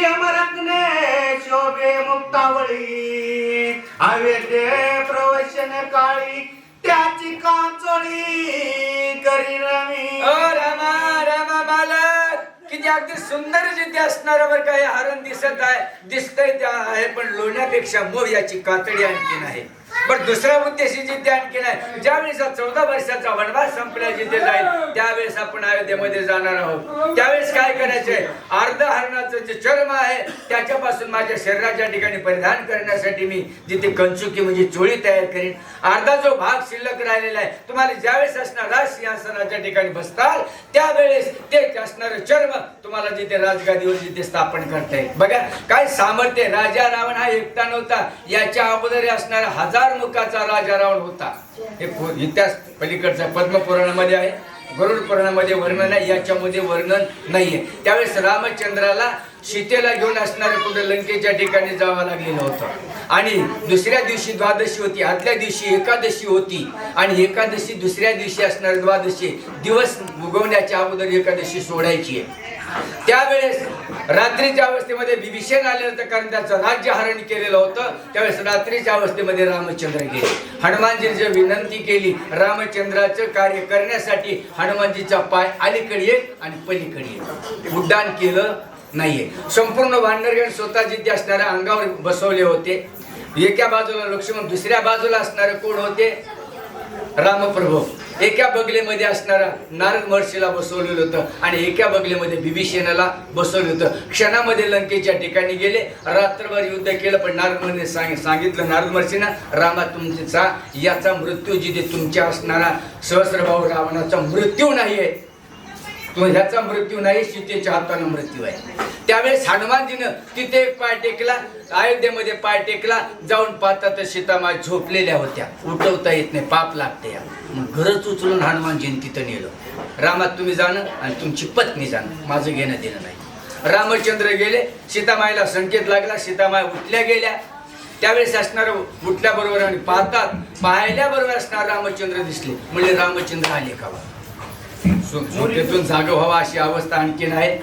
यमरत्ने शोभे मुक्तावळी अवेद्य प्रवचन काळी त्याची कांचोळी करी रमी. रामा रामा बालक किती अगदी सुंदर जिथे असणार बरं काही हरण दिसत आहे दिसतंय त्या आहे पण लोण्यापेक्षा मोह याची कातडी आणखीन आहे. पण दुसरा उद्देश जिथे आणखीन आहे ज्यावेळेस 14 वर्षाचा वनवास संपला जिथे जाईल त्यावेळेस आपण अयोध्येमध्ये जाणार आहोत. त्यावेळेस काय करायचंय अर्ध हरणाचं जे चर्म आहे त्याच्यापासून माझ्या शरीराच्या ठिकाणी परिधान करण्यासाठी मी जिथे कंचुकी म्हणजे चोळी तयार करीन. अर्धा जो भाग शिल्लक राहिलेला आहे तुम्हाला ज्यावेळेस असणार राज सिंहासनाच्या ठिकाणी बसताल त्यावेळेस ते असणार चर्म तुम्हाला जिथे राजगादीवर जिथे स्थापन करता येईल. बघा काय सामर्थ्य. राजा रावण हा एकटा नव्हता याच्या अगोदर असणारा 1000 मुखाचा राजा रावण होता. हे इतिहास पलीकडचा पद्मपुराणामध्ये आहे गरुड पुराणामध्ये वर्णन आहे याच्यामध्ये वर्णन नाहीये. त्यावेळेस रामचंद्राला सीतेला घेऊन असणाऱ्या कुठे लंकेच्या ठिकाणी जावं लागलेलं होतं आणि दुसऱ्या दिवशी द्वादशी होती आदल्या दिवशी एकादशी होती आणि एकादशी दुसऱ्या दिवशी असणारी द्वादशी दिवस उगवण्याच्या अगोदर एकादशी सोडायची आहे. त्यावेळेस रात्रीच्या अवस्थेमध्ये विभीषण आले होते कारण त्याचं राज्य हरण केलेलं होतं. त्यावेळेस रात्रीच्या अवस्थेमध्ये रामचंद्र गेले. हनुमानजींची विनंती केली रामचंद्राचं कार्य करण्यासाठी. हनुमानजीचा पाय अलीकडे एक आणि पलीकडे एक उड्डाण केलं नाहीये. संपूर्ण वानरगण स्वतः जिथे असणाऱ्या अंगावर बसवले होते. एका बाजूला लक्ष्मण दुसऱ्या बाजूला असणारे कोण होते रामप्रभू. एका बगलेमध्ये असणारा नारद महर्षीला बसवलेलं होतं आणि एका बगलेमध्ये विभीषणाला बसवलं होतं. क्षणामध्ये लंकेच्या ठिकाणी गेले रात्रभर युद्ध केलं पण नारद महर्षीने सांगितलं नारद महर्षींना रामा तुमचा याचा मृत्यू जिथे तुमच्या असणारा सहस्रभाऊ रावणाचा मृत्यू नाहीये ह्याचा मृत्यू नाही सीतेच्या हाताने मृत्यू आहे. त्यावेळेस हनुमानजीनं तिथे एक पाय टेकला अयोध्येमध्ये पाय टेकला जाऊन पाहता तर सीतामाई झोपलेल्या होत्या उठवता येत नाही पाप लागते. मग घरच उचलून हनुमानजीने तिथं नेलं. रामा तुम्ही जाणं आणि तुमची पत्नी जाणं माझं घेणं देणं नाही. रामचंद्र गेले. सीतामाईला संकेत लागला. सीतामाई उठल्या गेल्या. त्यावेळेस असणार उठल्याबरोबर आणि पाहिल्याबरोबर असणार रामचंद्र दिसले. म्हणजे रामचंद्र आले का झोपेतून जागा व्हावा अशी अवस्था आणखीन आहे.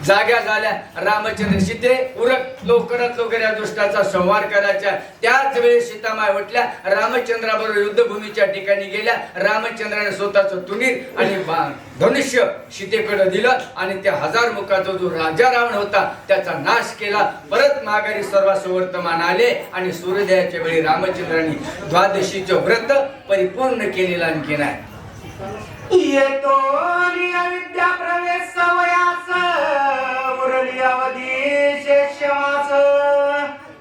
जाग्या झाल्या. रामचंद्र सीते उरक लवकरात लवकर या दुष्टाचा संहार करायचा. त्याच वेळेस सीतामाई उठल्या रामचंद्राबरोबर युद्धभूमीच्या ठिकाणी गेल्या. रामचंद्राने स्वतःचं तुनीर आणि धनुष्य सीतेकडे दिलं आणि त्या 1000 मुखाचा जो राजा रावण होता त्याचा नाश केला. परत माघारी सर्वांस वर्तमान आले आणि सूर्योदयाच्या वेळी रामचंद्रांनी द्वादशीचं व्रत परिपूर्ण केलेलं आणखीन आहे. येतो विद्या प्रवेश सवयास उरली अवधी शेषवास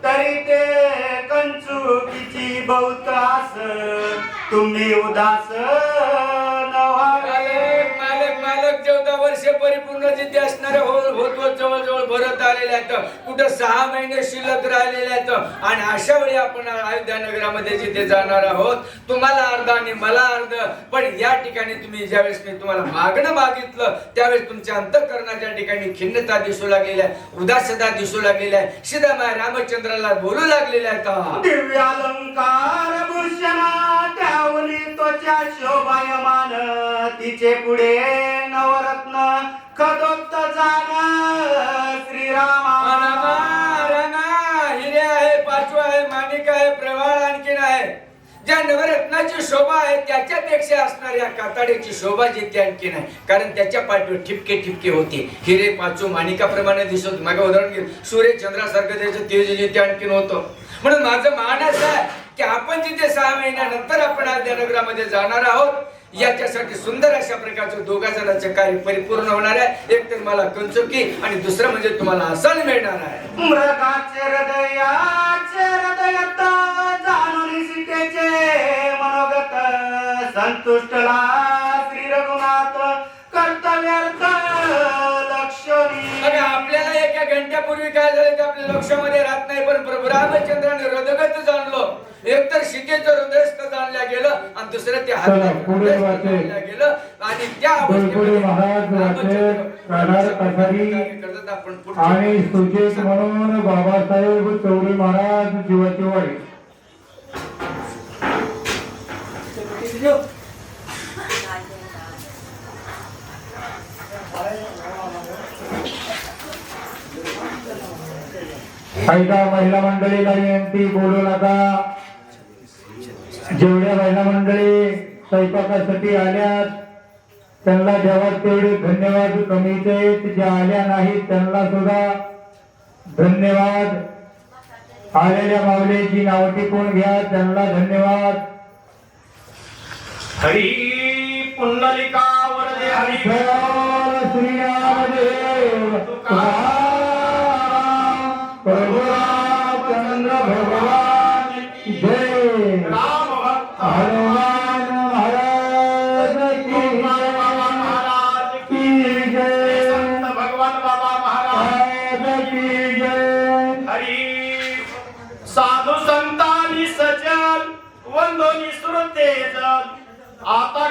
तरी ते कंचुकीची बहुतास तुम्ही उदास मालक 14 वर्षे परिपूर्ण जिथे असणारे होत जवळजवळ भरत आलेले आहेत. कुठं 6 महिने शिल्लक राहिलेले आहेत आणि अशा वेळी आपण अयोध्या नगरामध्ये जिथे जाणार आहोत तुम्हाला अर्ध आणि मला अर्ध. पण या ठिकाणी तुम्ही ज्यावेळेस मी तुम्हाला मागणं मागितलं त्यावेळेस तुमच्या अंतःकरणाच्या ठिकाणी खिन्नता दिसू लागलेली आहे उदासता दिसू लागलेली आहे. सीतामाई रामचंद्राला बोलू लागलेल्या आहेत. दिव्य अलंकार भूषणा त्यावली त्वचा शोभायमान तिचे पुढे नवरत्न खदोत्त जागा श्रीरामा. हिरे आहे पाचवा आहे माणिक आहे प्रवाळ आणखीन आहे. ज्या नवरत्नाची शोभा आहे त्याच्यापेक्षा असणाऱ्या कातडीची शोभा जिथे आणखीन आहे कारण त्याच्या पाठीवर ठिपके ठिपके होते. हिरे पाचू माणिकाप्रमाणे दिसत. मागे उदाहरण घे सूर्य चंद्रासारखं त्याचं तेज जिथे आणखीन होतं. म्हणून माझं मानस आहे की आपण जिथे 6 महिन्यानंतर आपण अयोध्या नगरामध्ये जाणार आहोत याच्यासाठी सुंदर अशा प्रकारचं दोघा जणांचं कार्य परिपूर्ण होणार आहे. एक तर मला कंचुकी आणि दुसरं म्हणजे तुम्हाला आसन मिळणार आहे. मृगाचे हृदयाचे हृदयत जाणून सीतेचे मनोगत संतुष्टला श्री रघुनाथ कर्तव्यार्थ लक्ष्मी. आपल्याला एका घंट्यापूर्वी काय झालं ते आपल्या लक्षामध्ये राहत नाही पण प्रभू रामचंद्राने हृदयगत जाणलो. एक तर सीतेचं हृदयस्थ जाणल्या गेलं आणि दुसरं ते जाणल्या गेलं आणि त्या आणि सुचेत म्हणून बाबासाहेब चौरे महाराज जीवाची वाडी. ऐका महिला मंडळीला विनंती, बोलू नका. जेवढ्या महिला मंडळी स्वयंपाकासाठी आल्यात त्यांना जेव्हा तेवढे धन्यवाद कमीचे आहेत. ज्या आल्या नाहीत त्यांना सुद्धा धन्यवाद. आलेल्या माऊलीची नाव टिपून घ्या, त्यांना धन्यवाद. हरी पुंडलिका वरदे हरी श्रीरामदेव चंद्र भगवान जय. राम भक्त हनुमान महाराज की जय. संत भगवान बाबा महाराज की जय. हरी साधू संतांनी सजल वंदोनी सुरते जल आता